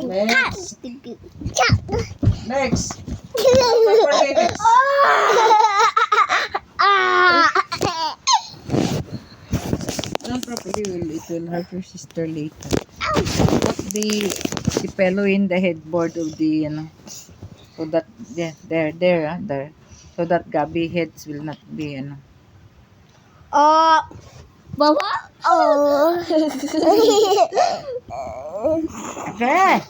Next. Next. Properly next. Done properly, it will hurt your sister later. Put the pillow in the headboard of the, so that, yeah, there. So that Gabi heads will not be, Baba? Okay.